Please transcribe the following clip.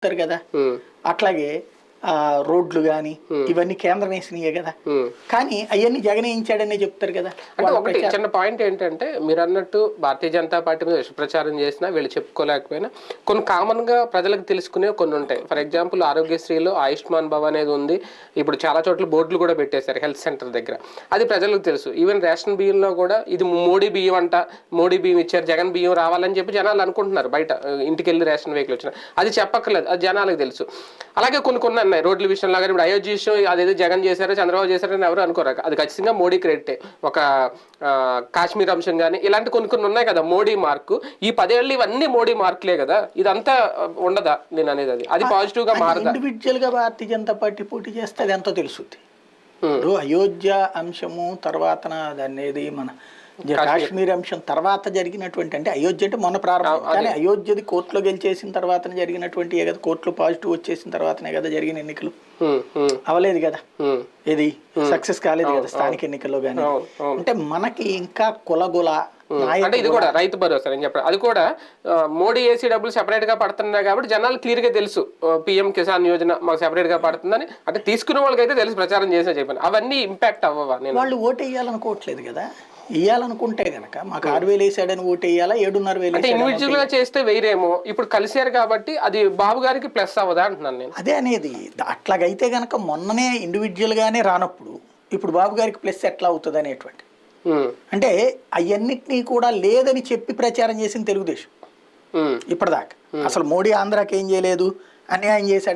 చెప్తారు కదా. అట్లాగే రోడ్లు కానీ ఇవన్నీ కేంద్రం వేసినాయే కదా. కానీ అవన్నీ జగన్ వేయించాడనే చెప్తారు కదా. అంటే ఒకటి చిన్న పాయింట్ ఏంటంటే మీరు అన్నట్టు భారతీయ జనతా పార్టీ మీద విష ప్రచారం చేసినా వీళ్ళు చెప్పుకోలేకపోయినా కొన్ని కామన్ గా ప్రజలకు తెలుసుకునే కొన్ని ఉంటాయి. ఫర్ ఎగ్జాంపుల్ ఆరోగ్యశ్రీలో ఆయుష్మాన్ భవ్ అనేది ఉంది. ఇప్పుడు చాలా చోట్ల బోర్డులు కూడా పెట్టేశారు హెల్త్ సెంటర్ దగ్గర. అది ప్రజలకు తెలుసు. ఈవెన్ రేషన్ బియ్యంలో కూడా ఇది మోడీ బియ్యం అంట, మోడీ బియ్యం ఇచ్చారు, జగన్ బియ్యం రావాలని చెప్పి జనాలు అనుకుంటున్నారు. బయట ఇంటికి వెళ్ళి రేషన్ వెహికల్ వచ్చిన అది చెప్పక్కర్లేదు, అది జనాలకు తెలుసు. అలాగే కొన్ని ఉన్నాయి రోడ్ల విషయంలో. కానీ ఇప్పుడు అయోధ్య విషయం అదేదో జగన్ చేశారో చంద్రబాబు చేశారని ఎవరు అనుకోరు. అది ఖచ్చితంగా మోడీ క్రెడిటే. ఒక కాశ్మీర్ అంశం కానీ ఇలాంటి కొన్ని ఉన్నాయి కదా మోడీ మార్కు. ఈ 10 ఏళ్ళు ఇవన్నీ మోడీ మార్కులే కదా. ఇదంతా ఉండదా నేను అనేది? అది పాజిటివ్ గా మారదా? ఇండివిజువల్ గా భారతీయ జనతా పార్టీ పోటీ చేస్తే అది ఎంతో తెలుస్తుంది. అయోధ్య అంశము తర్వాత దాన్ని మన కాశ్మీర్ అంశం తర్వాత జరిగినటువంటి, అంటే అయోధ్య అంటే మొన్న ప్రారంభం, కానీ అయోధ్యది కోర్టులో గెలిచేసిన తర్వాత జరిగినటువంటి కదా, కోర్టులో పాజిటివ్ వచ్చేసిన తర్వాతనే కదా జరిగిన ఎన్నికలు. అవలేదు కదా, ఇది సక్సెస్ కాలేదు కదా స్థానిక ఎన్నికల్లో. కానీ అంటే మనకి ఇంకా కులగుల అంటే ఇది కూడా రైతు భరోసా నేను చెప్పాను. అది కూడా మోడీ ఏసీ డబ్బులు సెపరేట్ గా పడుతున్నాయి కాబట్టి జనాలు క్లియర్ గా తెలుసు పిఎం కిసాన్ యోజన మాకు సెపరేట్ గా పడుతుందని. అంటే తీసుకునే వాళ్ళకి అయితే తెలుసు, ప్రచారం చేసినా చెప్పాను. అవన్నీ ఇంపాక్ట్ అవ్వవా? వాళ్ళు ఓటు వేయాలనుకోవట్లేదు కదా. వేయాలనుకుంటే గనక మాకు 6,000 వేసాడని ఓటు వేయాలా, 7,500 అంటే ఇండివిజువల్ గా చేస్తే వేరేమో. ఇప్పుడు కలిసారు కాబట్టి అది బాబు గారికి ప్లస్ అవ్వదా అంటున్నాను నేను. అదే అనేది. అట్లాగైతే గనక మొన్ననే ఇండివిజువల్ గానే రానప్పుడు ఇప్పుడు బాబు గారికి ప్లస్ ఎట్లా అవుతుంది అనేటువంటి, అంటే అవన్నిటినీ కూడా లేదని చెప్పి ప్రచారం చేసిన తెలుగుదేశం ఇప్పటిదాకా. అసలు మోడీ ఆంధ్రాకి ఏం చేయలేదు, అన్యాయం చేశాడు